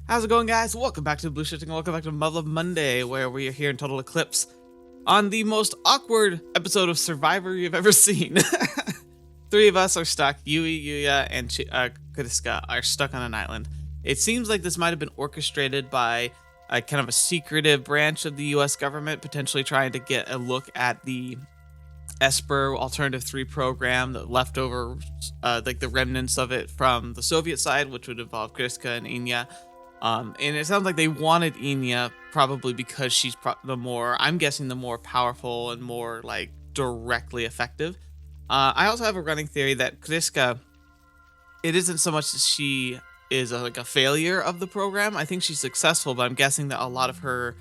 How's it going, guys? Welcome back to TheBlueShifting. Welcome back to Muv-Luv Monday, where we are here in Total Eclipse on the most awkward episode of Survivor you've ever seen. Three of us are stuck. Yui, Yuuya, and Cryska are stuck on an island. It seems like this might have been orchestrated by a kind of a secretive branch of the U.S. government, potentially trying to get a look at the Esper Alternative 3 program, the leftover, like the remnants of it from the Soviet side, which would involve Cryska and Yui. And it sounds like they wanted Yuuya probably because she's I'm guessing the more powerful and more like directly effective. I also have a running theory that Cryska, it isn't so much that she is like a failure of the program. I think she's successful, but I'm guessing that a lot of her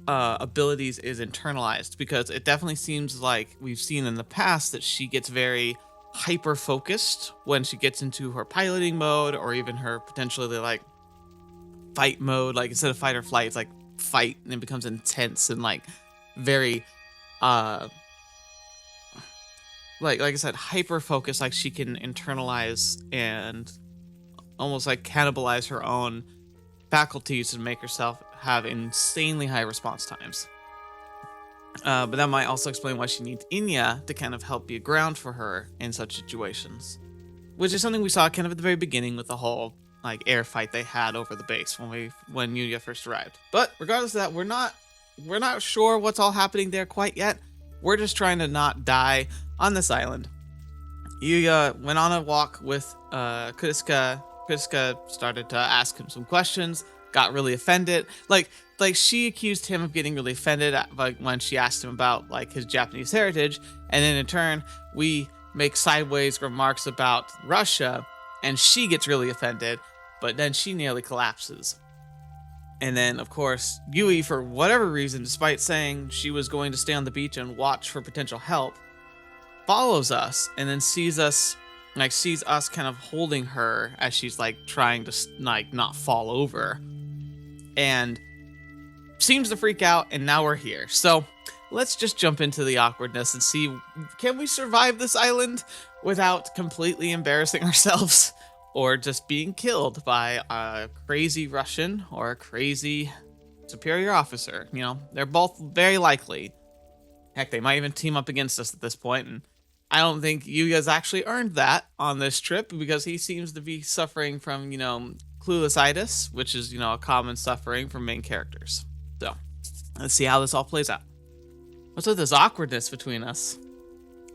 abilities is internalized, because it definitely seems like we've seen in the past that she gets very hyper focused when she gets into her piloting mode, or even her potentially like fight mode. Like instead of fight or flight, it's like fight, and it becomes intense and like very like I said, hyper focused. Like she can internalize and almost like cannibalize her own faculties to make herself have insanely high response times. But that might also explain why she needs Yuuya to kind of help be a ground for her in such situations, which is something we saw kind of at the very beginning with the whole like air fight they had over the base when Yuuya first arrived. But regardless of that, we're not sure what's all happening there quite yet. We're just trying to not die on this island. Yuuya went on a walk with Cryska. Cryska started to ask him some questions, got really offended. Like she accused him of getting really offended like when she asked him about like his Japanese heritage, and then in turn we make sideways remarks about Russia, and she gets really offended, but then she nearly collapses. And then, of course, Yui, for whatever reason, despite saying she was going to stay on the beach and watch for potential help, follows us and then sees us kind of holding her as she's like trying to like not fall over, and seems to freak out. And now we're here. So let's just jump into the awkwardness and see, can we survive this island without completely embarrassing ourselves or just being killed by a crazy Russian or a crazy superior officer? You know, they're both very likely. Heck, they might even team up against us at this point, and I don't think Yuya's actually earned that on this trip, because he seems to be suffering from, cluelessitis, which is, a common suffering for main characters. So, let's see how this all plays out. What's with this awkwardness between us?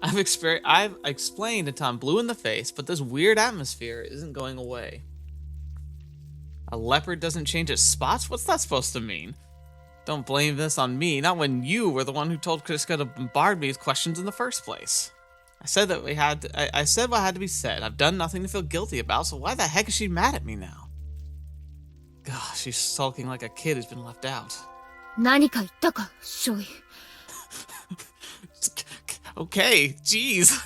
I've explained until I'm blue in the face, but this weird atmosphere isn't going away. A leopard doesn't change its spots? What's that supposed to mean? Don't blame this on me, not when you were the one who told Cryska to bombard me with questions in the first place. I said that I said what had to be said. I've done nothing to feel guilty about, so why the heck is she mad at me now? Gosh, she's sulking like a kid who's been left out. 何か言ったか、少尉。Okay, jeez.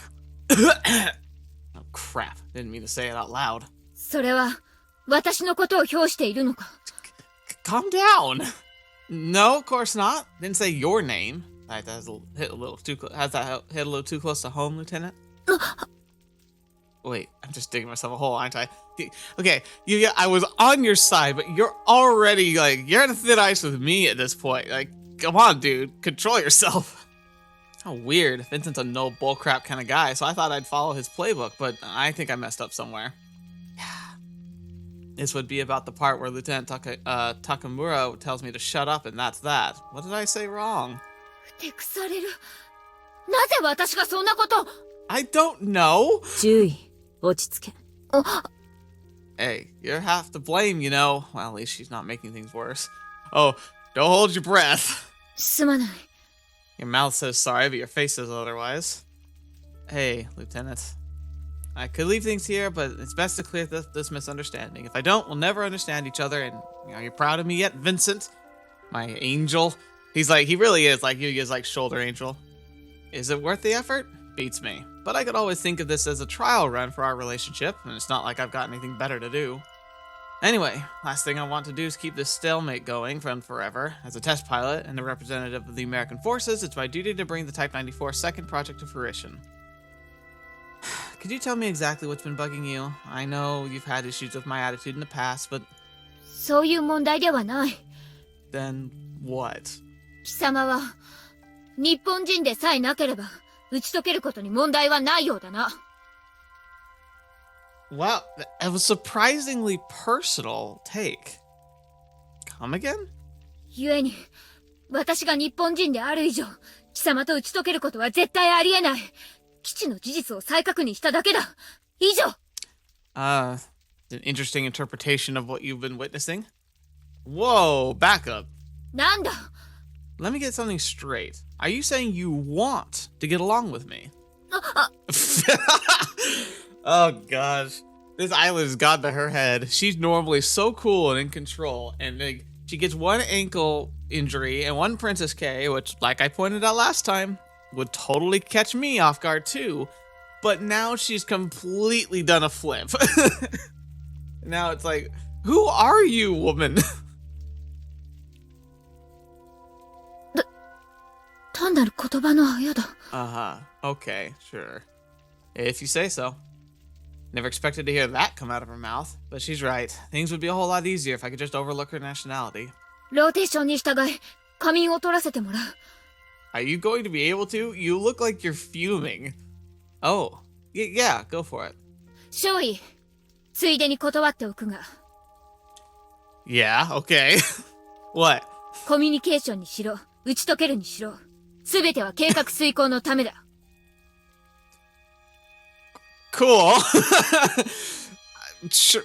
Oh crap, didn't mean to say it out loud. それは私のことを評しているのか? Calm down. No, of course not. Didn't say your name. That hit a little too close to home, Lieutenant? Wait, I'm just digging myself a hole, aren't I? Okay, Yuuya, I was on your side, but you're already, you're on thin ice with me at this point. Like, come on, dude. Control yourself. How weird. Vincent's a no bullcrap kind of guy, so I thought I'd follow his playbook, but I think I messed up somewhere. This would be about the part where Lieutenant Takamura tells me to shut up, and that's that. What did I say wrong? ふてくされる。なぜ私がそんなこと? I don't know. 注意、落ち着け。Hey, you're half to blame, Well, at least she's not making things worse. Oh, don't hold your breath. すまない。 Your mouth says sorry, but your face says otherwise. Hey, Lieutenant. I could leave things here, but it's best to clear this misunderstanding. If I don't, we'll never understand each other, and you're proud of me yet, Vincent? My angel? He really is like Yuya's shoulder angel. Is it worth the effort? Beats me. But I could always think of this as a trial run for our relationship, and it's not like I've got anything better to do. Anyway, last thing I want to do is keep this stalemate going forever. As a test pilot and a representative of the American forces, it's my duty to bring the Type 94 second project to fruition. Could you tell me exactly what's been bugging you? I know you've had issues with my attitude in the past, but そういう問題ではない。 Then what? 貴様は日本人でさえなければ打ち解けることに問題はないようだな。 Wow, that was surprisingly personal take. Come again? 故に私が日本人である以上貴様と打ち解けることは絶対ありえない。基地の事実を再確認しただけだ。以上。 An interesting interpretation of what you've been witnessing. Whoa, back up. なんだ。 Let me get something straight. Are you saying you want to get along with me? Oh gosh. This island has got to her head. She's normally so cool and in control, and like, she gets one ankle injury and one Princess K, which, like I pointed out last time, would totally catch me off guard too. But now she's completely done a flip. Now it's like, who are you, woman? 単なる言葉のあやだ。 Uh-huh. Okay, sure. If you say so. Never expected to hear that come out of her mouth, but she's right. Things would be a whole lot easier if I could just overlook her nationality. ローテーションに従い仮眠を取らせてもらう。 Are you going to be able to? You look like you're fuming. Oh, yeah, go for it. 少尉、ついでに断っておくが、 Yeah, okay. What? コミュニケーションにしろ、打ち解けるにしろ、すべては計画遂行のためだ。 Cool. Sure.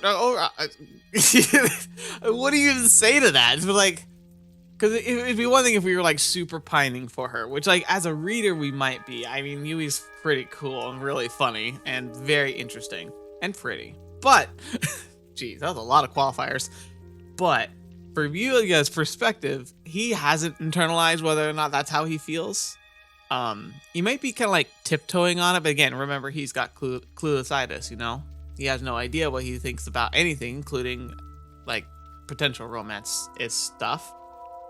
What do you even say to that? It's like, because it'd be one thing if we were like super pining for her, which like as a reader we might be. I mean, Yui's pretty cool and really funny and very interesting and pretty. But, geez, that was a lot of qualifiers. But from Yuya's perspective, he hasn't internalized whether or not that's how he feels. He might be kind of like tiptoeing on it, but again, remember he's got cluelessitis, you know? He has no idea what he thinks about anything, including like potential romance is stuff.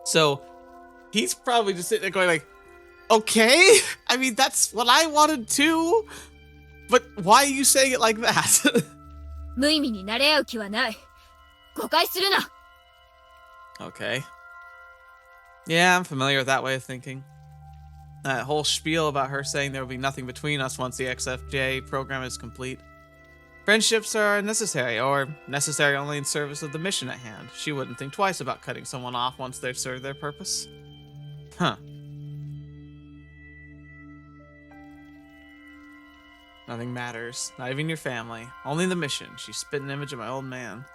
So he's probably just sitting there going like, okay, I mean, that's what I wanted too, but why are you saying it like that? 無意味に慣れ合う気はない。誤解するな。 Okay. Yeah, I'm familiar with that way of thinking. That whole spiel about her saying there will be nothing between us once the XFJ program is complete. Friendships are necessary, or necessary only in service of the mission at hand. She wouldn't think twice about cutting someone off once they've served their purpose. Huh. Nothing matters. Not even your family. Only the mission. She spit an image of my old man.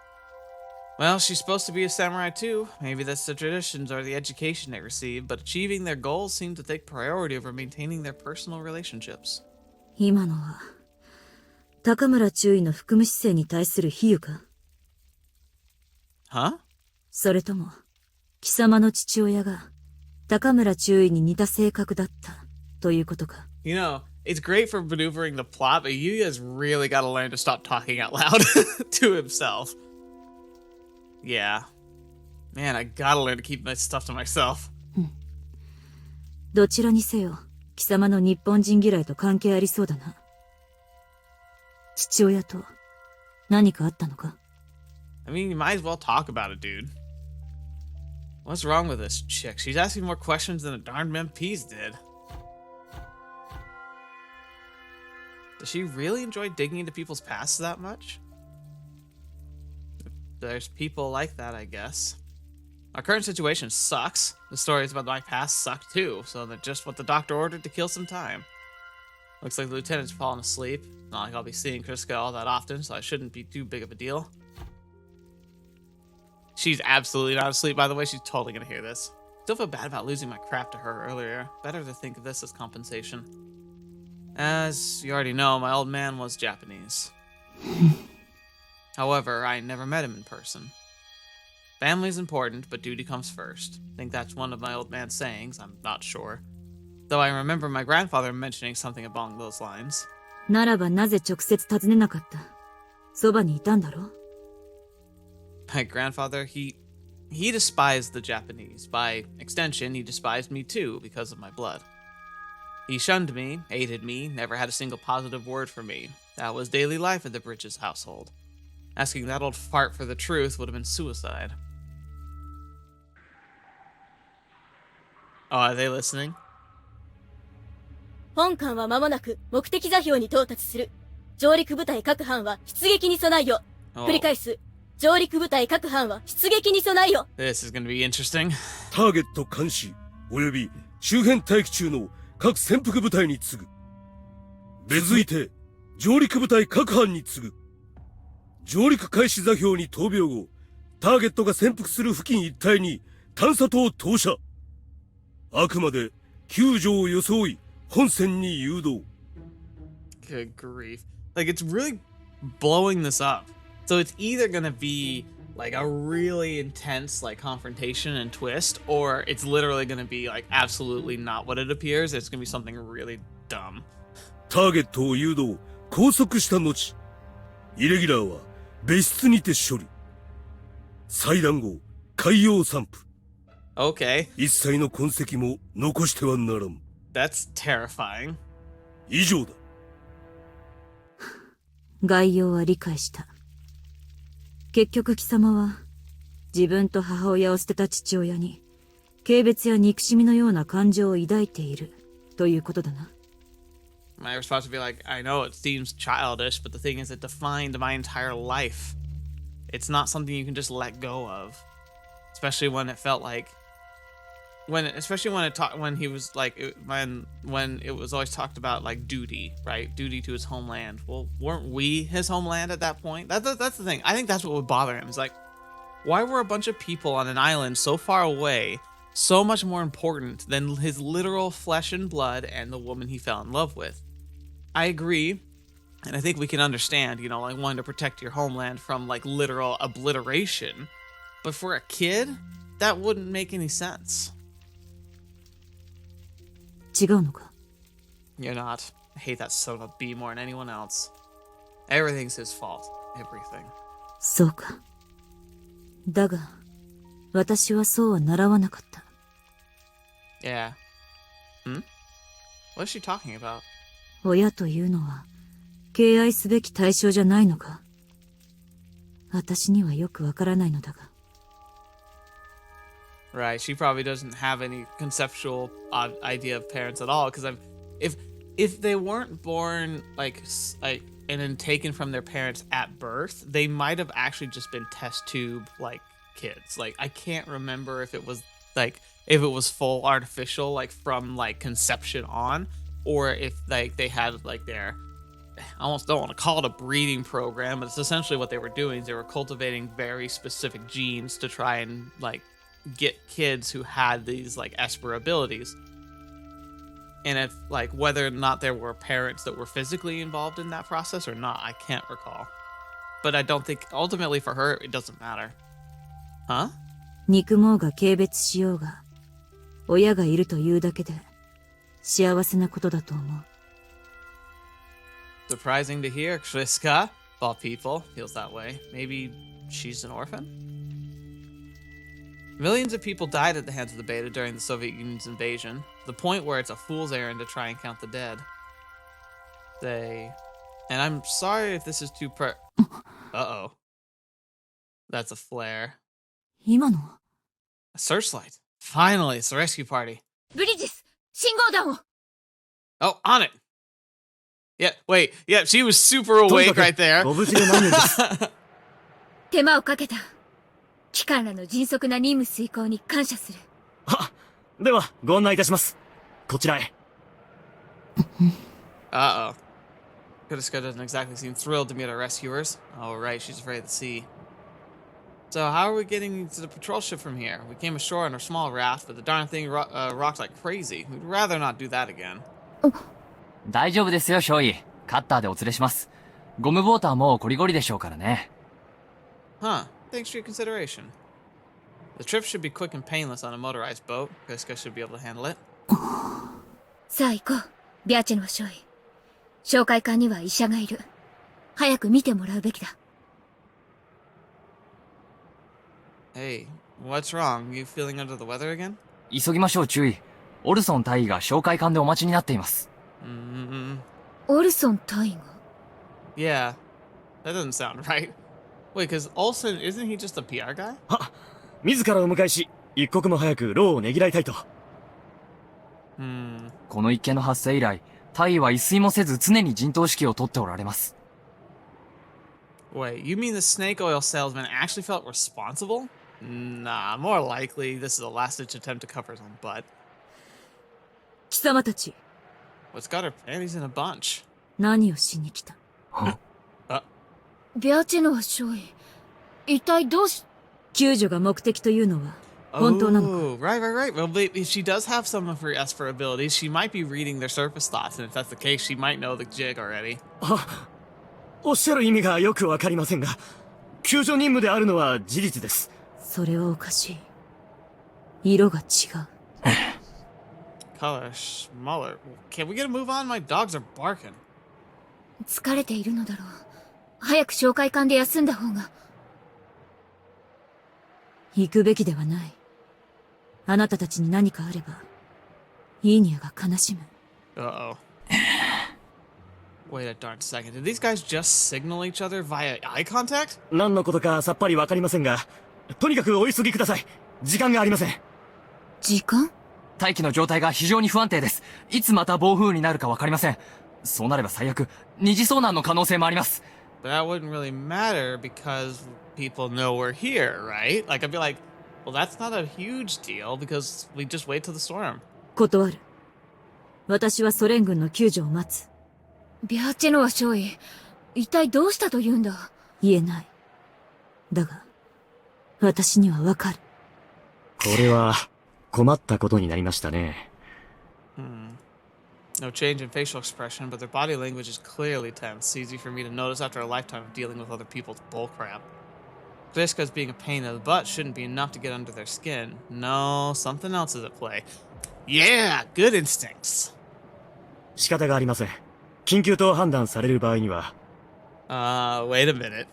Well, she's supposed to be a samurai too. Maybe that's the traditions or the education they received, but achieving their goals seemed to take priority over maintaining their personal relationships. 今のは高村中尉の含無姿勢に対する比喩か? Huh? それとも貴様の父親が高村中尉に似た性格だったということか? You know, it's great for maneuvering the plot, but Yuya's really got to learn to stop talking out loud to himself. Yeah. Man, I gotta learn to keep my stuff to myself. どちらにせよ貴様の日本人嫌いと関係ありそうだな。父親と何かあったのか? I mean, you might as well talk about it, dude. What's wrong with this chick? She's asking more questions than the darned MPs did. Does she really enjoy digging into people's pasts that much? There's people like that, I guess. Our current situation sucks. The stories about my past suck too, so they're just what the doctor ordered to kill some time. Looks like the lieutenant's fallen asleep. Not like I'll be seeing Cryska all that often, so I shouldn't be too big of a deal. She's absolutely not asleep, by the way. She's totally gonna hear this. Still feel bad about losing my crap to her earlier. Better to think of this as compensation. As you already know, my old man was Japanese. However, I never met him in person. Family's important, but duty comes first. I think that's one of my old man's sayings, I'm not sure. Though I remember my grandfather mentioning something along those lines. ならばなぜ直接尋ねなかった? そばにいたんだろ? My grandfather, he despised the Japanese. By extension, he despised me too, because of my blood. He shunned me, hated me, never had a single positive word for me. That was daily life at the Bridges household. Asking that old fart for the truth would have been suicide. Oh, are they listening? 本艦は間もなく目的座標に到達する。上陸部隊各班は出撃に備えよ。繰り返す。上陸部隊各班は出撃に備えよ。This is gonna be interesting. ターゲット監視及び周辺待機中の各潜伏部隊に次ぐ。続いて上陸部隊各班に次ぐ。上陸開始座標に投秒後、ターゲットが潜伏する付近一帯に探査塔を投射。あくまで救助を装い本線に誘導。Good grief. Like, it's really blowing this up. So it's either gonna be like a really intense like confrontation and twist, or it's literally gonna be like absolutely not what it appears. It's gonna be something really dumb. ターゲットを誘導、拘束した後、イレギュラーは別室にて処理。祭壇後、海洋散布。Okay. 一切の痕跡も残してはならん。That's terrifying. 以上だ。概要は理解した。結局貴様は、自分と母親を捨てた父親に、軽蔑や憎しみのような感情を抱いている、ということだな。My response would be like, I know it seems childish, but the thing is it defined my entire life. It's not something you can just let go of. Especially when it felt like, when he was like, when it was always talked about like duty, right? Duty to his homeland. Well, weren't we his homeland at that point? That's the thing. I think that's what would bother him. Is like, why were a bunch of people on an island so far away so much more important than his literal flesh and blood and the woman he fell in love with? I agree. And I think we can understand, you know, like wanting to protect your homeland from like literal obliteration. But for a kid, that wouldn't make any sense. 違うのか? You're not. I hate that son of a B more than anyone else. Everything's his fault. Everything. そうか。だが、私はそうは習わなかった。Yeah. What is she talking about? 親というのは、敬愛すべき対象じゃないのか。私にはよくわからないのだが。Right, she probably doesn't have any conceptual idea of parents at all. Because if they weren't born like and then taken from their parents at birth, they might have actually just been test tube like kids. Like I can't remember if it was full artificial like from like conception on, or if like they had like their, I almost don't want to call it a breeding program, but it's essentially what they were doing. They were cultivating very specific genes to try and like get kids who had these like Esper abilities. And if like whether or not there were parents that were physically involved in that process or not, I can't recall. But I don't think ultimately for her it doesn't matter. Huh? 憎もうが軽蔑しようが、親がいるというだけで幸せなことだと思う。Surprising to hear, Cryska, of all people, feels that way. Maybe she's an orphan? Millions of people died at the hands of the Beta during the Soviet Union's invasion, to the point where it's a fool's errand to try and count the dead. And I'm sorry if this is too Uh-oh. That's a flare. 今のは A searchlight. Finally, it's the rescue party. ブリジス、信号弾を。 Oh, on it. Yeah, wait. Yeah, she was super awake right there. ご無事で何よりです。手間をかけた。機関らの迅速な任務遂行に感謝する。は、ではご案内いたします。こちらへ。Uh-oh. Cryska doesn't exactly seem thrilled to meet our rescuers. Oh, right, she's afraid of the sea. So how are we getting to the patrol ship from here? We came ashore on our small raft, but the darn thing rocked like crazy. We'd rather not do that again. 大丈夫ですよ、少尉。カッターでお連れします。ゴムボーターもコリゴリでしょうからね。Huh. Thanks for your consideration. The trip should be quick and painless on a motorized boat. Cryska should be able to handle it. さあ行こう、ビアチェの少尉。哨戒官には医者がいる。早く見てもらうべきだ。Hey, what's wrong? You feeling under the weather again? 急ぎましょう、注意。オルソン大尉が哨戒艦でお待ちになっています。オルソン大尉が？ Yeah. That doesn't sound right. Wait, because Olsen, isn't he just a PR guy? は、自らお迎えし、一刻も早く牢をねぎらいたいと。この一件の発生以来、大尉は一睡もせず常に陣頭指揮を取っておられます。Wait, you mean the snake oil salesman actually felt responsible? Nah, more likely this is a last-ditch attempt to cover his own butt. 貴様たち、 What's got her panties in a bunch? 何をしに来た？ビアチェノは少尉。一体どうし…救助が目的というのは本当なのか？ Oh, right. Well, if she does have some of her Esper abilities, she might be reading their surface thoughts, and if that's the case, she might know the jig already. おっしゃる意味がよくわかりませんが、救助任務であるのは事実です。それはおかしい。色が違う。Color smaller. Can we get a move on? My dogs are barking. 疲れているのだろう。早く紹介館で休んだ方が。行くべきではない。あなたたちに何かあれば、イーニャが悲しむ。Uh-oh. Wait a darn second. Did these guys just signal each other via eye contact? 何のことかさっぱりわかりませんが、とにかくお急ぎください。時間がありません。時間？大気の状態が非常に不安定です。いつまた暴風になるかわかりません。そうなれば最悪、二次遭難の可能性もあります。But that wouldn't really matter because people know we're here, right? Like, I'd be like, well, that's not a huge deal because we just wait till the storm. 断る。私はソ連軍の救助を待つ。ビアチェノは少尉。一体どうしたと言うんだ？言えない。だが、私にはわかる。これは困ったことになりましたね。No change in facial expression, but their body language is clearly tense. Easy for me to notice after a lifetime of dealing with other people's bullcrap. Cryska's being a pain in the butt shouldn't be enough to get under their skin. No, something else is at play. Yeah, good instincts. 仕方がありません。緊急と判断される場合には。Wait a minute.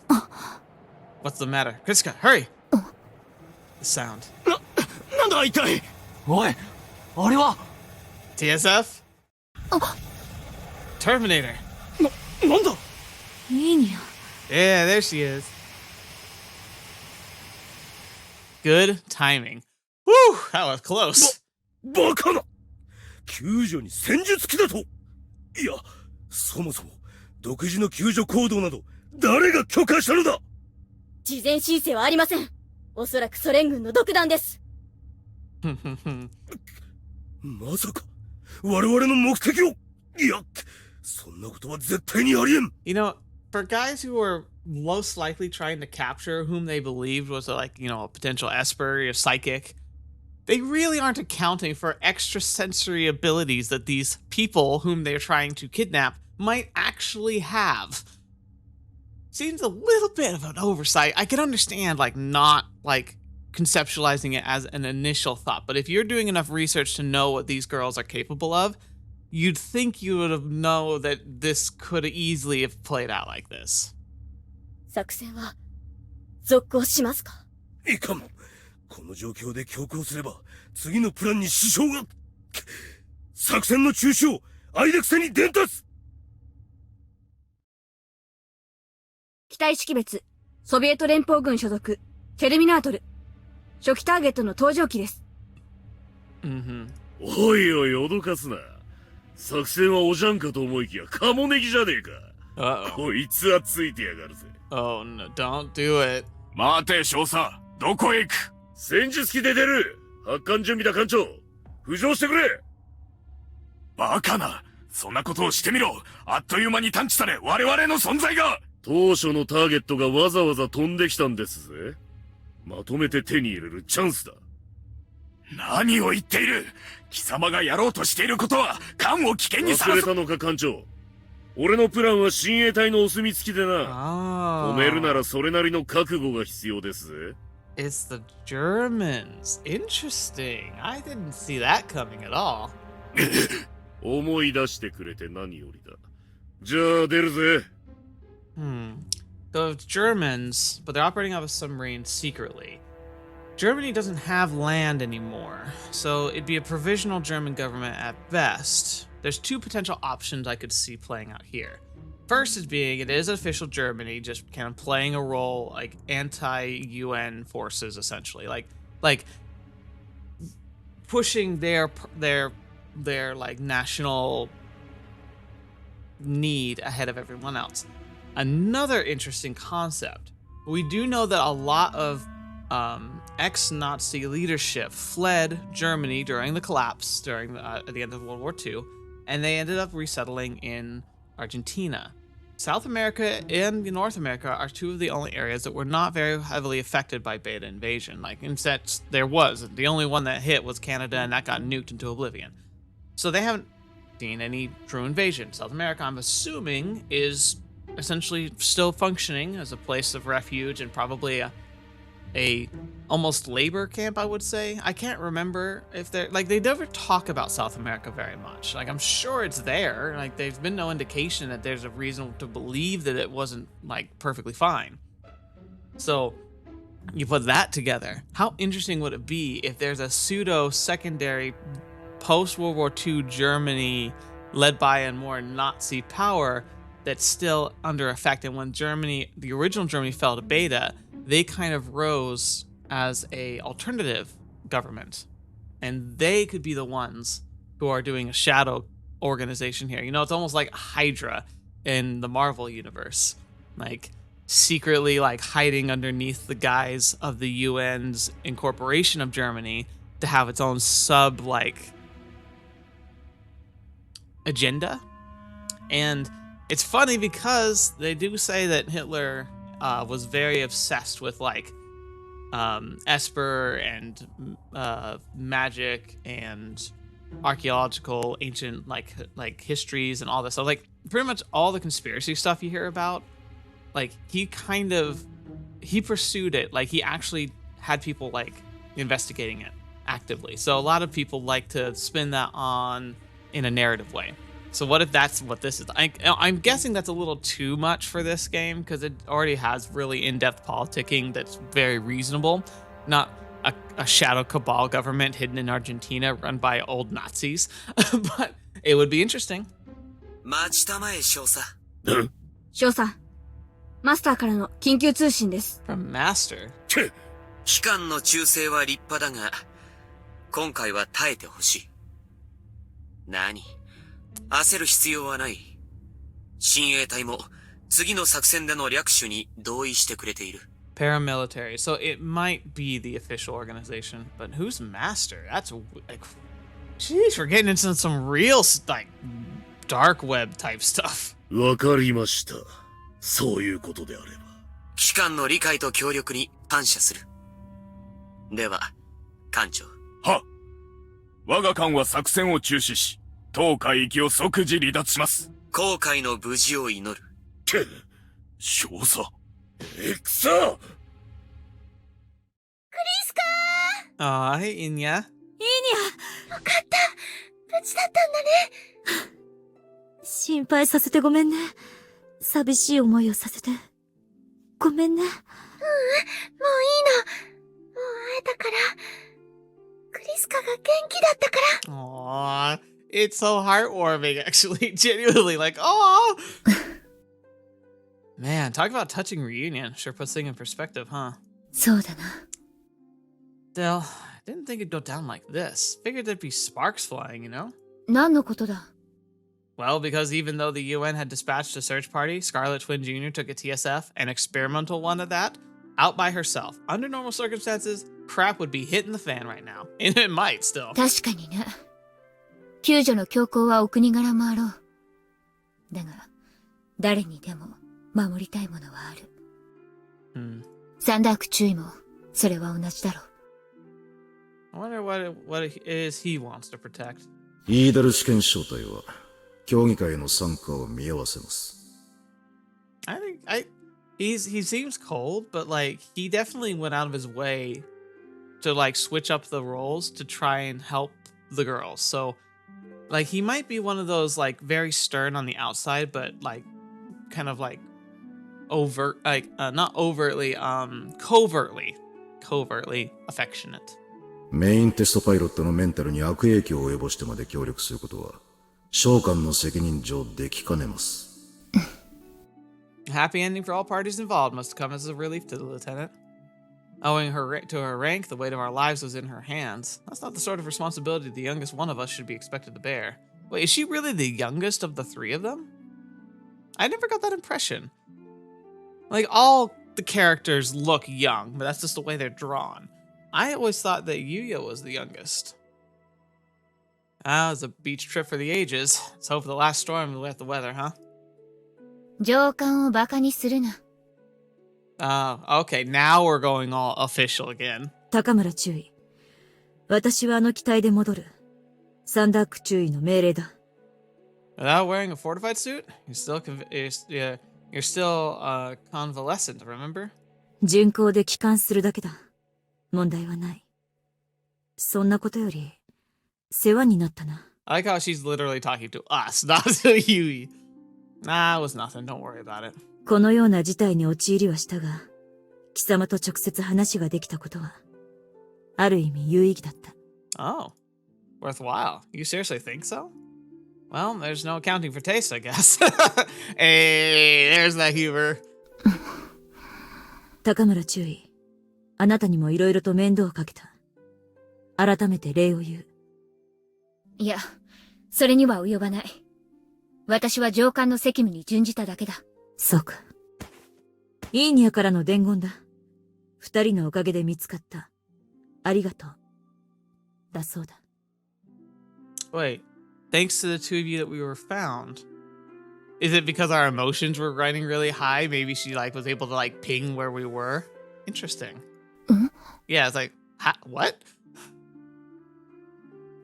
What's the matter? Cryska, hurry! The sound. なんだ一体！おい、あれは TSF? Terminator. なんだ！イーニャ。Yeah, there she is. Good timing. Woo! That was close. バカな！救助に戦術機だと！いや、そもそも独自の救助行動など誰が許可したのだ！事前申請はありません。おそらくソ連軍の独断です。まさか我々の目的を…いや、そんなことは絶対にありえん。 You know, for guys who were most likely trying to capture whom they believed was a potential Esper or psychic, they really aren't accounting for extrasensory abilities that these people whom they're trying to kidnap might actually have. Seems a little bit of an oversight. I can understand, not conceptualizing it as an initial thought, but if you're doing enough research to know what these girls are capable of, you'd think you would have known that this could easily have played out like this. 作戦は続行しますか？いかん。この状況で強行すれば次のプランに支障が…作戦の中止を相手に伝達。機体識別、ソビエト連邦軍所属、テルミナートル。初期ターゲットの搭乗機です。おいおい脅かすな。作戦はおじゃんかと思いきやカモネギじゃねえか。こいつはついてやがるぜ。Oh no, don't do it. 待て少佐、どこへ行く？戦術機で出る。発艦準備だ艦長。浮上してくれ。バカな。そんなことをしてみろ。あっという間に探知され我々の存在が。当初のターゲットがわざわざ飛んできたんですぜ。まとめて手に入れるチャンスだ。何を言っている。貴様がやろうとしていることは艦を危険にさらす。忘れたのか艦長。俺のプランは親衛隊のお墨付きでな。止めるならそれなりの覚悟が必要ですぜ。It's the Germans. Interesting. I didn't see that coming at all. 思い出してくれて何よりだ。じゃあ出るぜ。So it's Germans, but they're operating off a submarine secretly. Germany doesn't have land anymore, so it'd be a provisional German government at best. There's two potential options I could see playing out here. First is being it is official Germany, just kind of playing a role like anti-UN forces, essentially, like pushing their like national need ahead of everyone else. Another interesting concept. We do know that a lot of ex-Nazi leadership fled Germany during the collapse, at the end of World War II, and they ended up resettling in Argentina. South America and North America are two of the only areas that were not very heavily affected by beta invasion. Like, in fact, there was. The only one that hit was Canada, and that got nuked into oblivion. So they haven't seen any true invasion. South America, I'm assuming, is essentially still functioning as a place of refuge and probably a almost labor camp, I would say. I can't remember if they're like, they never talk about South America very much. Like, I'm sure it's there. Like, there's been no indication that there's a reason to believe that it wasn't like perfectly fine. So you put that together. How interesting would it be if there's a pseudo secondary post World War II Germany led by a more Nazi power that's still under effect? And when Germany, the original Germany, fell to beta, they kind of rose as a alternative government, and they could be the ones who are doing a shadow organization here. You know, it's almost like Hydra in the Marvel universe, like secretly like hiding underneath the guise of the UN's incorporation of Germany to have its own sub like agenda. And it's funny because they do say that Hitler was very obsessed with like Esper and magic and archaeological ancient like histories and all this. So like pretty much all the conspiracy stuff you hear about, like he pursued it. Like he actually had people like investigating it actively. So a lot of people like to spin that on in a narrative way. So what if that's what this is? I'm guessing that's a little too much for this game because it already has really in-depth politicking that's very reasonable. Not a shadow cabal government hidden in Argentina run by old Nazis. But it would be interesting. 少佐、マスターからの緊急通信です。From Master. 機関の忠誠は立派だが、今回は耐えてほしい。何？焦る必要はない。親衛隊も次の作戦での略取に同意してくれている。Paramilitary. So it might be the official organization, but who's Master? That's like, jeez, we're getting into some real like dark web type stuff. わかりました。そういうことであれば。機関の理解と協力に感謝する。では、艦長。は。我が艦は作戦を中止し、当海域を即時離脱します。航海の無事を祈る。少佐。くそ！クリスカーHey, Inya. イーニャ、よかった。無事だったんだね。心配させてごめんね。寂しい思いをさせて。ごめんね。もういいの。もう会えたから。クリスカが元気だったから。Aww. It's so heartwarming, actually. Genuinely, like, oh. Man, talk about touching reunion. Sure puts things in perspective, huh? そうだな。Still, I didn't think it'd go down like this. Figured there'd be sparks flying, you know? 何のことだ? Well, because even though the UN had dispatched a search party, Scarlet Twin Jr. took a TSF, an experimental one at that, out by herself. Under normal circumstances, crap would be hitting the fan right now. And it might still. 確かにね。救助の強行はお国柄もあろう。だが、誰にでも守りたいものはある。サンダーク注意も、それは同じだろう。I wonder what it is he wants to protect. イーダル試験招待は、協議会への参加を見合わせます。He seems cold, but like he definitely went out of his way to like switch up the roles to try and help the girls. So like he might be one of those like very stern on the outside, but like kind of like overt, like not overtly, covertly affectionate. メインテストパイロットのメンタルに悪影響を及ぼしてまで協力することは、召喚の責任上できかねます。A happy ending for all parties involved must come as a relief to the lieutenant. Owing to her rank, the weight of our lives was in her hands. That's not the sort of responsibility the youngest one of us should be expected to bear. Wait, is she really the youngest of the three of them? I never got that impression. Like, all the characters look young, but that's just the way they're drawn. I always thought that Yuuya was the youngest. Ah, it was a beach trip for the ages. Let's hope for the last storm will let the weather, huh? 上官をバカにするな。 Okay, now we're going all official again. 高村注意。私はあの機体で戻る。サンダーク注意の命令だ。Without wearing a fortified suit? You're still convalescent, remember? 巡航で帰還するだけだ。問題はない。そんなことより、世話になったな。I like how she's literally talking to us, not to Yui. Nah, it was nothing. Don't worry about it. このような事態に陥りはしたが、貴様と直接話ができたことは、ある意味有意義だった。Oh, worthwhile. You seriously think so? Well, there's no accounting for taste, I guess. Hey, there's that humor. 高村注意。あなたにも色々と面倒をかけた。改めて礼を言う。いや、それには及ばない。私は上官の責務に準じただけだ。そうか。イーニャからの伝言だ。二人のおかげで見つかった。ありがとう。だそうだ。Wait, thanks to the two of you that we were found. Is it because our emotions were running really high? Maybe she was able to ping where we were? Interesting. Yeah, it's like, what?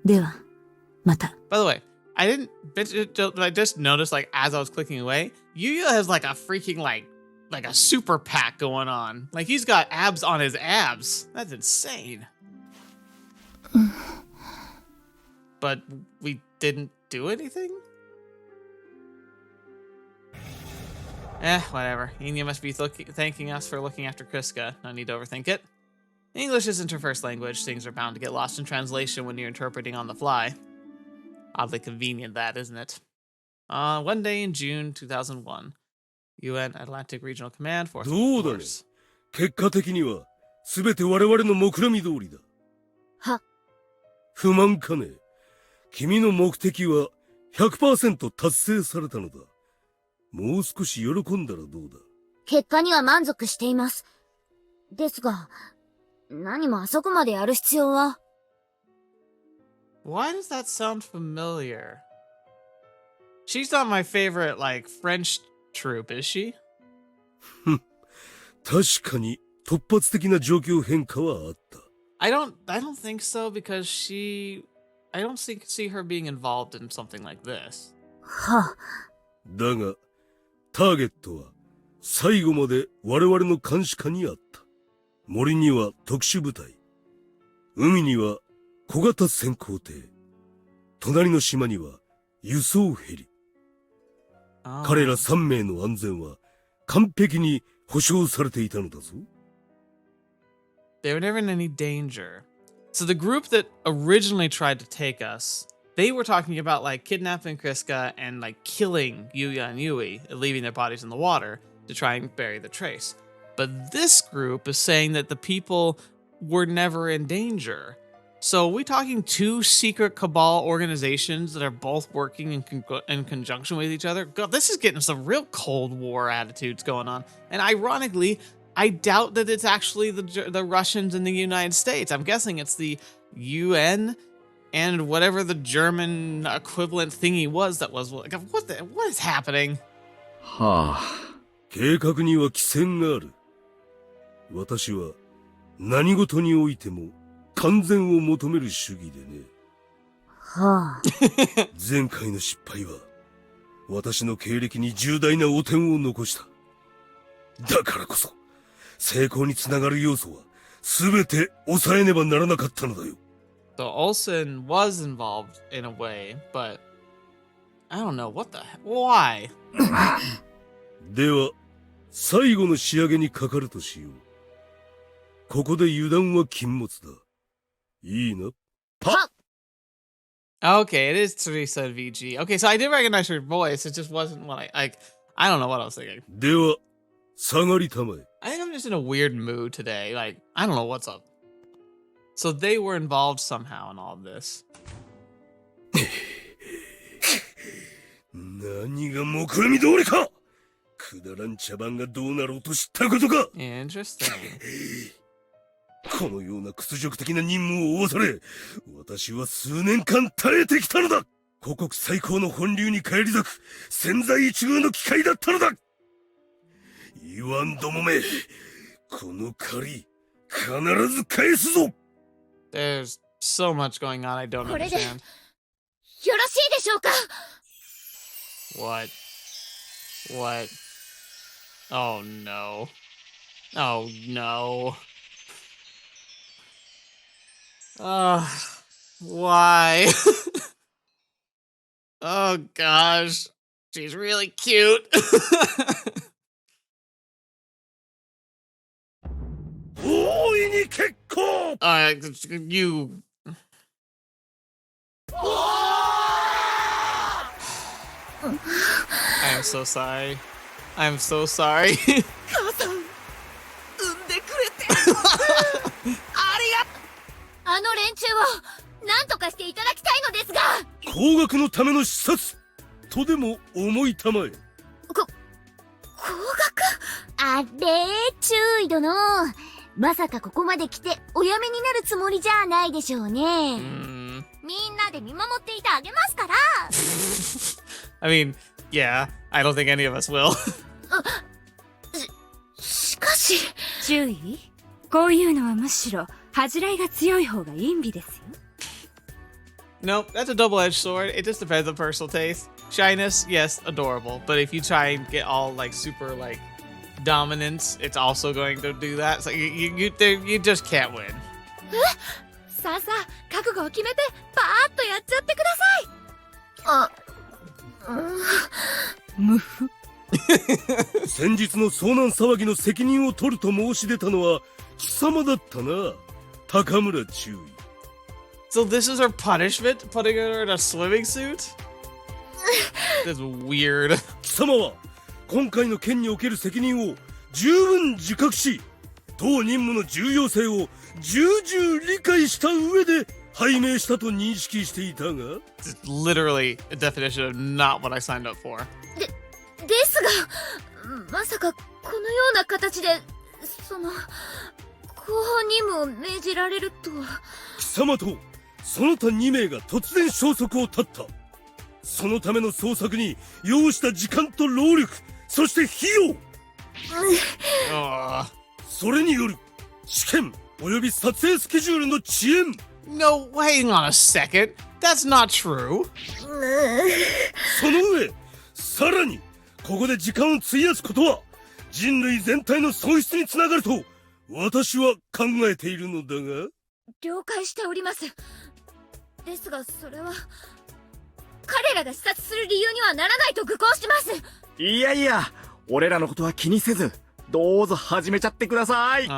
では、また。By the way, I just noticed as I was clicking away, Yuuya has a freaking a super pack going on. He's got abs on his abs. That's insane. But we didn't do anything? Whatever. Yuuya must be thanking us for looking after Cryska. No need to overthink it. English isn't her first language. Things are bound to get lost in translation when you're interpreting on the fly. Oddly convenient, that, isn't it? One day in June 2001, UN Atlantic Regional Command Force. どうだね。結果的には全て我々の目論見通りだ。は。不満かね。君の目的は 100% 達成されたのだ。もう少し喜んだらどうだ。結果には満足しています。ですが、何もあそこまでやる必要は。Why does that sound familiar? She's not my favorite, French troupe, is she? 確かに突発的な状況変化はあった。I don't think so because I don't see her being involved in something like this. はあ。だが、ターゲットは最後まで我々の監視下にあった。森には特殊部隊、海には小型潜航艇、隣の島には輸送ヘリ。彼ら3名の安全は完璧に保証されていたのだぞ。They were never in any danger. So the group that originally tried to take us, they were talking about kidnapping Cryska and killing Yuuya and Yui, leaving their bodies in the water to try and bury the trace. But this group is saying that the people were never in danger. So are we talking two secret cabal organizations that are both working in conjunction with each other? God, this is getting some real Cold War attitudes going on. And ironically, I doubt that it's actually the Russians and the United States. I'm guessing it's the UN and whatever the German equivalent thingy was that was. What is happening? はあ。計画には規制がある。私は何事においても完全を求める主義でね。はあ。前回の失敗は私の経歴に重大な汚点を残した。だからこそ成功につながる要素は全て抑えねばならなかったのだよ。So Olsen was involved in a way, but I don't know why. では最後の仕上げにかかるとしよう。ここで油断は禁物だ。いいな。はっ。 Okay, it is Teresa and VG. Okay, so I did recognize her voice. It just wasn't what I don't know what I was thinking. では、下がりたまえ。 I think I'm just in a weird mood today. Like, I don't know what's up. So they were involved somehow in all of this. 何が目論見通りか。くだらん茶番がどうなろうと知ったことか。 Interesting. このような屈辱的な任務を負わされ、私は数年間耐えてきたのだ。古国最高の本流に返り咲く千載一遇の機会だったのだ。言わんどもめ、この借り必ず返すぞ。 There's so much going on I don't これで understand. よろしいでしょうか。 What? What? Oh no. Oh no. Why? Oh gosh. She's really cute. 大いに結構。 You. I am so sorry. I'm so sorry. 母さん、産んでくれて。あの連中を何とかしていただきたいのですが。高額のための視察とでも思いたまえ。高額？あれ、注意殿。まさかここまで来てお嫁になるつもりじゃないでしょうね。みんなで見守っていてあげますから。I mean, yeah, I don't think any of us will. しかし、注意？こういうのはむしろ恥じらいが強い方が陰美ですよ。 Nope, that's a double-edged sword. It just depends on personal taste. Shyness, yes, adorable. But if you try and get all like super like dominance, it's also going to do that. So you just can't win. さあさあ、覚悟を決めてパーッとやっちゃってください。ムフ。先日の遭難騒ぎの責任を取ると申し出たのは貴様だったな、高村中尉。 So this is her punishment, putting her in a swimming suit? That's weird. 貴様は今回の件における責任を十分自覚し、当任務の重要性を重々理解した上で拝命したと認識していたが。 It's literally a definition of not what I signed up for. ですが、まさかこのような形で、後方任務を命じられるとは。貴様とその他2名が突然消息を絶った。そのための捜索に要した時間と労力、そして費用、それによる試験および撮影スケジュールの遅延。 No, hang on a second. That's not true. その上、さらにここで時間を費やすことは人類全体の損失につながると私は考えているのだが。了解しております。ですがそれは彼らが視察する理由にはならないと愚行します。いやいや、俺らのことは気にせずどうぞ始めちゃってください。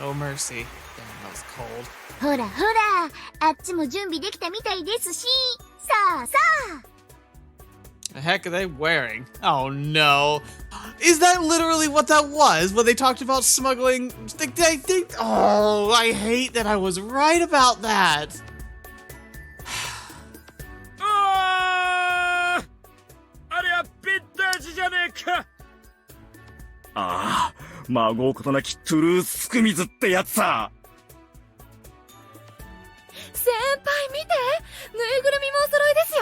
Oh mercy. Damn, that was cold. ほらほら、あっちも準備できたみたいですし。さあさあ。 The heck are they wearing? Oh no. Is that literally what that was? When they talked about smuggling? Oh, I hate that I was right about that. あれはビッタージじゃねえか。ああ、孫うことなきトゥルースクミズってやつさ。先輩見て、ぬいぐるみもお揃いですよ。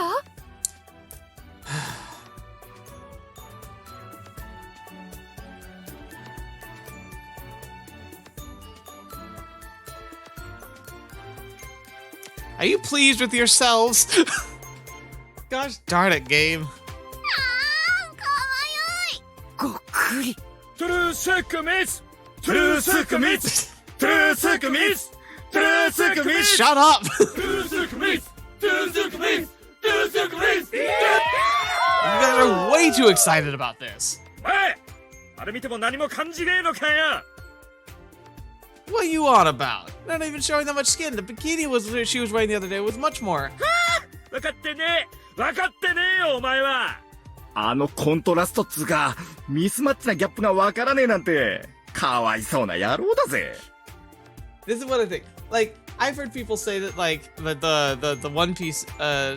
Are you pleased with yourselves? Gosh darn it, game. ごっくり。トゥルースクミズ、トゥルースクミズ、トゥルースクミズ、トゥルースクミズ。 Shut up! トゥルースクミズ、トゥルースクミズ、トゥルースクミズ。 You guys are way too excited about this. おい、あれ見ても何も感じねえのかよ。 What are you on about? Not even showing that much skin. The bikini she was wearing the other day was much more. 分かってねえ。分かってねえよお前は。あのコントラストっつうかミスマッチなギャップが分からねえなんてかわいそうな野郎だぜ。 This is what I think. Like, I've heard people say that like the One Piece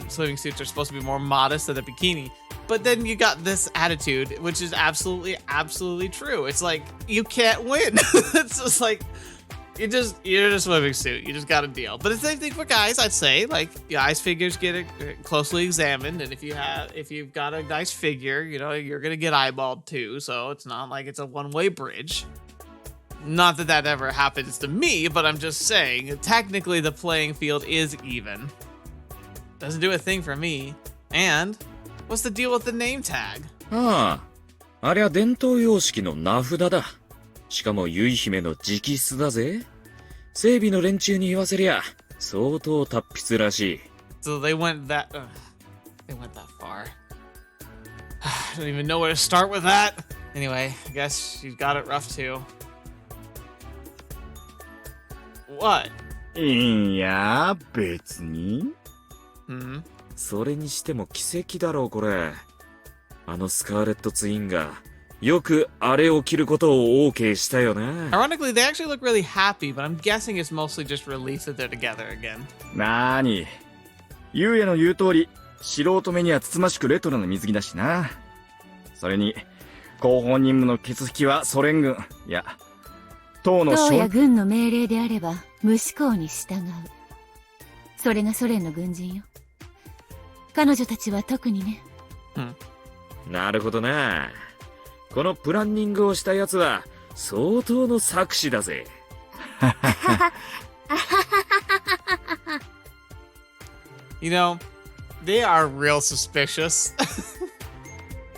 swimming suits are supposed to be more modest than the bikini. But then you got this attitude, which is absolutely true. It's like you can't win. It's just like you're in a swimming suit. You just got to deal. But the same thing for guys, I'd say. Like, guys' figures get closely examined, and if you've got a nice figure, you know, you're gonna get eyeballed too. So it's not like it's a one-way bridge. Not that that ever happens to me, but I'm just saying, technically the playing field is even. Doesn't do a thing for me. And what's the deal with the name tag? ああ、ありゃ伝統様式の名札だ。しかも結姫の直筆だぜ。整備の連中に言わせりゃ相当達筆らしい。So they went that far. I don't even know where to start with that. Anyway, I guess she's got it rough too. What? いや別に。それにしても奇跡だろうこれ。あのスカーレットツインがよくあれを着ることを OK したよね。Ironically, they actually look really happy, but I'm guessing it's mostly just relief that they're together again. なーに、ゆうやの言う通り、素人目にはつつましくレトロな水着だしな。それに、広報任務のケツ引きはソ連軍、いや、党や軍の命令であれば無思考に従う。それがソ連の軍人よ。彼女たちは特にね。なるほどな。このプランニングをしたやつは相当の策士だぜ。You know, they are real suspicious.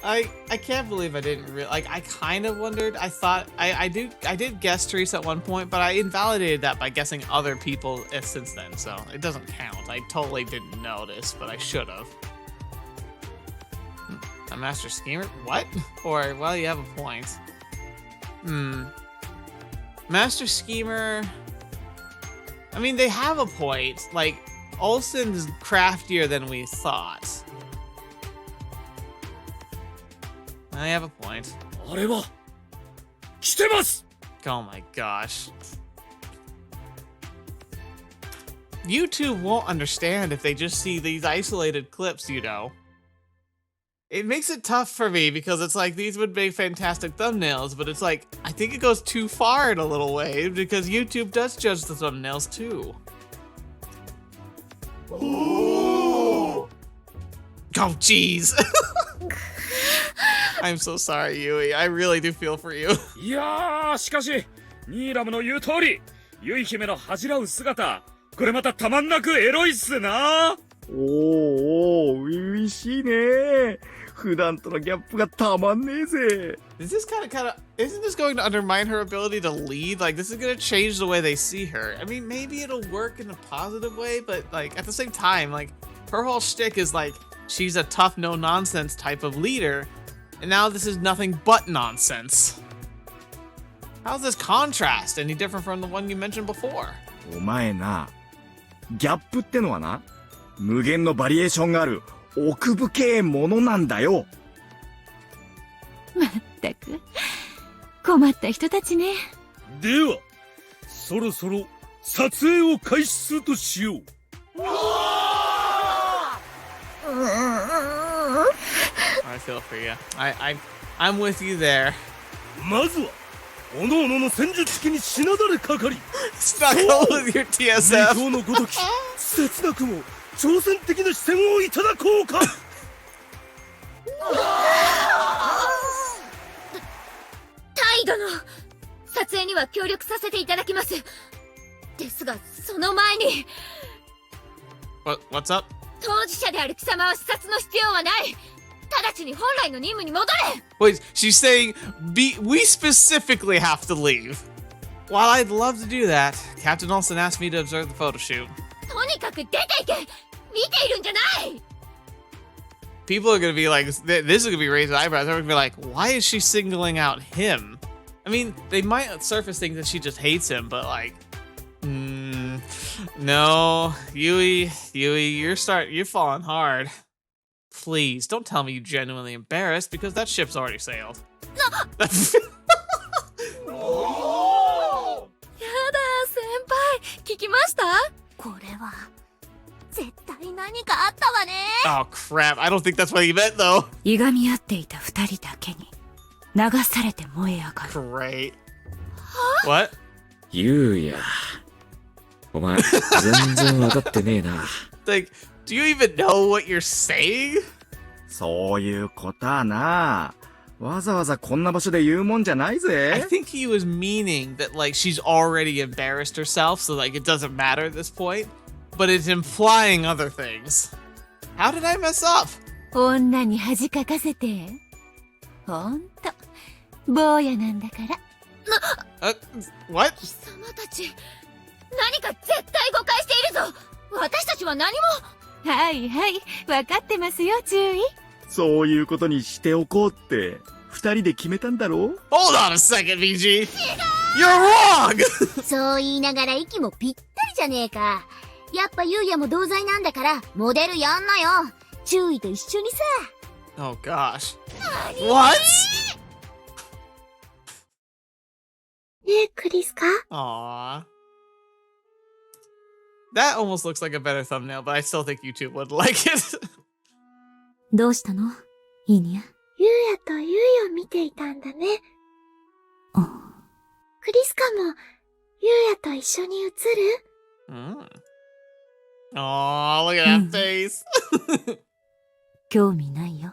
I can't believe I didn't I kind of wondered. I thought I did guess Teresa at one point, but I invalidated that by guessing other people since then, so it doesn't count. I totally didn't notice, but I should have. A master schemer? What? Or, well, you have a point. Master schemer. I mean, they have a point. Like, Olsen's craftier than we thought. I have a point. あれは来てます。 Oh my gosh. YouTube won't understand if they just see these isolated clips, you know. It makes it tough for me because it's like these would make fantastic thumbnails, but it's like I think it goes too far in a little way because YouTube does judge the thumbnails too. Oh jeez. I'm so sorry, Yui. I really do feel for you. いやー、しかしニーラムの言う通り、結姫の恥じらう姿、これまたたまんなくエロいっすな。おーおー、初々しいね。普段とのギャップがたまんねえぜ。Is this kind of isn't this going to undermine her ability to lead? Like, this is going to change the way they see her. I mean, maybe it'll work in a positive way, but like at the same time, like her whole shtick is like she's a tough, no nonsense type of leader, and now this is nothing but nonsense. How's this contrast any different from the one you mentioned before? お前な、ギャップってのはな、無限のバリエーションがある奥深えものなんだよ。まったく困った人たちね。ではそろそろ撮影を開始するとしよう。I feel for you. I'm with you there. まずは各々の戦術機にしなだれかかり、Snuggle with your TSF. 今日のごとき切なくも挑戦的な視線をいただこうか。タイ殿、撮影には協力させていただきます。ですがその前に。What's up? 当事者である貴様は視察の必要はない。直ちに本来の任務に戻れ。 Wait, she's saying we specifically have to leave. While I'd love to do that, Captain Olsen asked me to observe the photo shoot. とにかく出ていけ。見ているんじゃない。 People are gonna be like, this is gonna be raising eyebrows. They're gonna be like, why is she singling out him? I mean, they might surface things that she just hates him, but like, no, Yui, you're falling hard. Please, don't tell me you genuinely embarrassed, because that ship's already sailed. やだ、先輩、聞きました？これは絶対何かあったわね。 Oh crap, I don't think that's what he meant though. いがみ合っていた二人だけに流されて燃え上がる。 Great. What? ゆうや。お前、全然分かってねえな。Like, do you even know what you're saying? そういうことはな。わざわざこんな場所で言うもんじゃない I ぜ。 think he was meaning that, like, she's already embarrassed herself, so, like, it doesn't matter at this point. But it's implying other things. How did I mess up? 女に恥かかせて。ほんと、坊やなんだから。What? 貴様たち、何か絶対誤解しているぞ。私たちは何も。はいはい、わかってますよ、注意。そういうことにしておこうって二人で決めたんだろう。 Hold on a second, VG. You're wrong! そう言いながら息もぴったりじゃねえか。やっぱユウヤも同罪なんだからモデルやんなよ。注意と一緒にさ。 Oh gosh. What? ねえ、クリスか？ Aww. That almost looks like a better thumbnail, but I still think YouTube would like it. どうしたの？いいにゃ。ユウヤとユイを見ていたんだね。クリスカもユウヤと一緒に写る？ Oh, look at that face. 興味ないよ。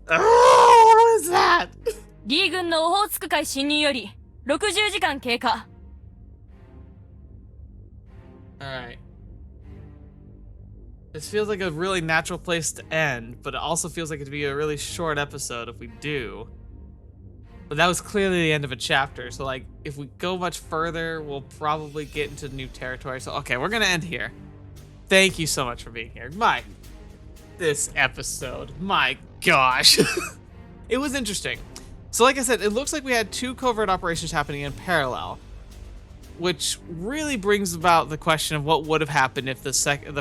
what was that? リー軍のオホーツク海侵入より60時間経過。 Alright. This feels like a really natural place to end, but it also feels like it'd be a really short episode if we do. But that was clearly the end of a chapter, so like, if we go much further, we'll probably get into new territory. So, okay, we're gonna end here. Thank you so much for being here. This episode, my gosh. It was interesting. So like I said, it looks like we had two covert operations happening in parallel, which really brings about the question of what would have happened if the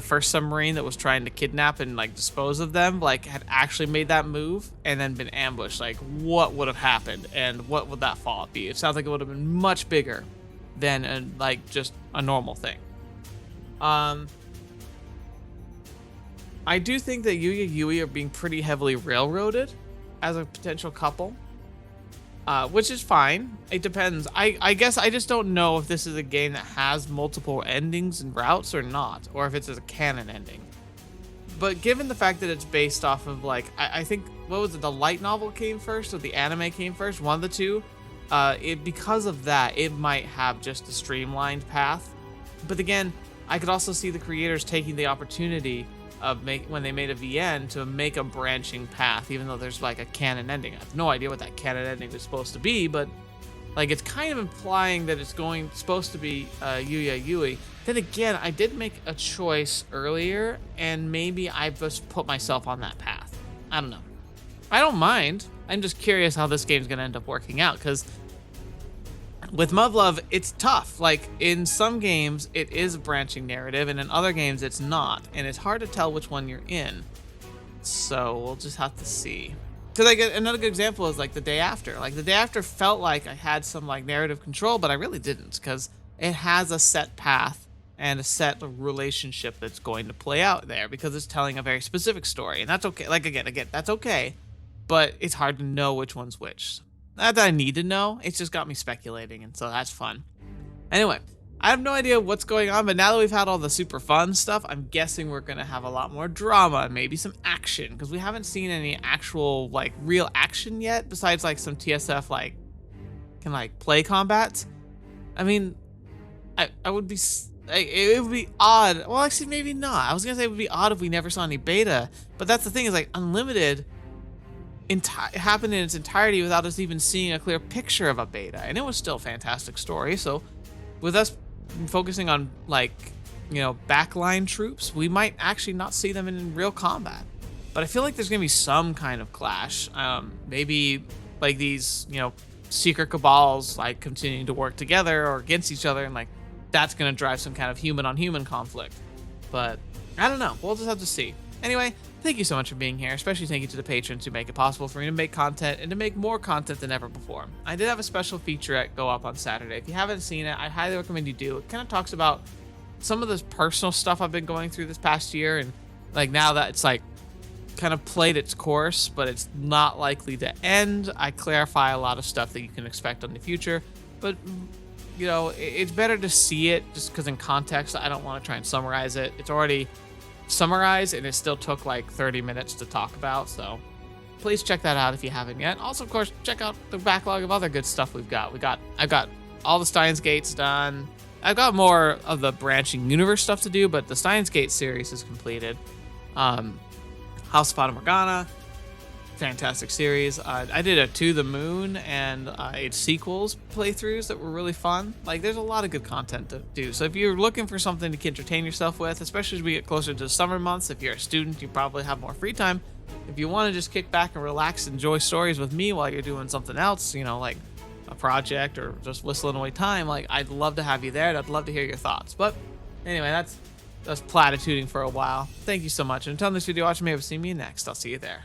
first submarine that was trying to kidnap and like dispose of them like had actually made that move and then been ambushed. Like, what would have happened and what would that fallout be? It sounds like it would have been much bigger than like just a normal thing. I do think that Yuuya and Yui are being pretty heavily railroaded as a potential couple. Which is fine. It depends. I guess I just don't know if this is a game that has multiple endings and routes or not, or if it's a canon ending. But given the fact that it's based off of, like, I think, what was it, the light novel came first or the anime came first, one of the two, because of that, it might have just a streamlined path. But again, I could also see the creators taking the opportunity of when they made a VN to make a branching path, even though there's like a canon ending. I have no idea what that canon ending is supposed to be, but like it's kind of implying that it's supposed to be Yuuya Yui. Then again, I did make a choice earlier, and maybe I just put myself on that path. I don't know. I don't mind. I'm just curious how this game's gonna end up working out, because with Muv-Luv, it's tough. Like, in some games, it is a branching narrative, and in other games, it's not. And it's hard to tell which one you're in. So, we'll just have to see. Because another good example is, like, The Day After. Like, The Day After felt like I had some, like, narrative control, but I really didn't. Because it has a set path and a set relationship that's going to play out there. Because it's telling a very specific story. And that's okay. Like, again, that's okay. But it's hard to know which one's which. Not that I need to know, it's just got me speculating, and so that's fun. Anyway, I have no idea what's going on, but now that we've had all the super fun stuff, I'm guessing we're going to have a lot more drama and maybe some action, because we haven't seen any actual, like, real action yet, besides, like, some TSF, like, play combats. I mean, it would be odd. Well, actually, maybe not. I was going to say it would be odd if we never saw any beta, but that's the thing, is, like, Unlimited happened in its entirety without us even seeing a clear picture of a beta, and it was still a fantastic story. So with us focusing on, like, you know, backline troops, we might actually not see them in real combat, but I feel like there's gonna be some kind of clash. Maybe like these, you know, secret cabals like continuing to work together or against each other, and like that's gonna drive some kind of human on human conflict. But I don't know, we'll just have to see. Anyway, thank you so much for being here, especially thank you to the patrons who make it possible for me to make content and to make more content than ever before. I did have a special featurette go up on Saturday. If you haven't seen it, I highly recommend you do. It kind of talks about some of this personal stuff I've been going through this past year, and like now that it's like kind of played its course, but it's not likely to end, I clarify a lot of stuff that you can expect in the future. But you know, it's better to see it just because in context. I don't want to try and summarize it. It's already summarized and it still took like 30 minutes to talk about, so please check that out if you haven't yet. Also, of course, check out the backlog of other good stuff we've got. I've got all the Steins Gates done. I've got more of the branching universe stuff to do, but the Steins Gate series is completed. House of Fata Morgana, fantastic series. I did a To the Moon and its sequels playthroughs that were really fun. Like, there's a lot of good content to do. So if you're looking for something to entertain yourself with, especially as we get closer to the summer months, if you're a student, you probably have more free time. If you want to just kick back and relax, enjoy stories with me while you're doing something else, you know, like a project or just whistling away time, like, I'd love to have you there, and I'd love to hear your thoughts. But anyway, that's platituding for a while. Thank you so much. And until this video, watch me, have seen me next. I'll see you there.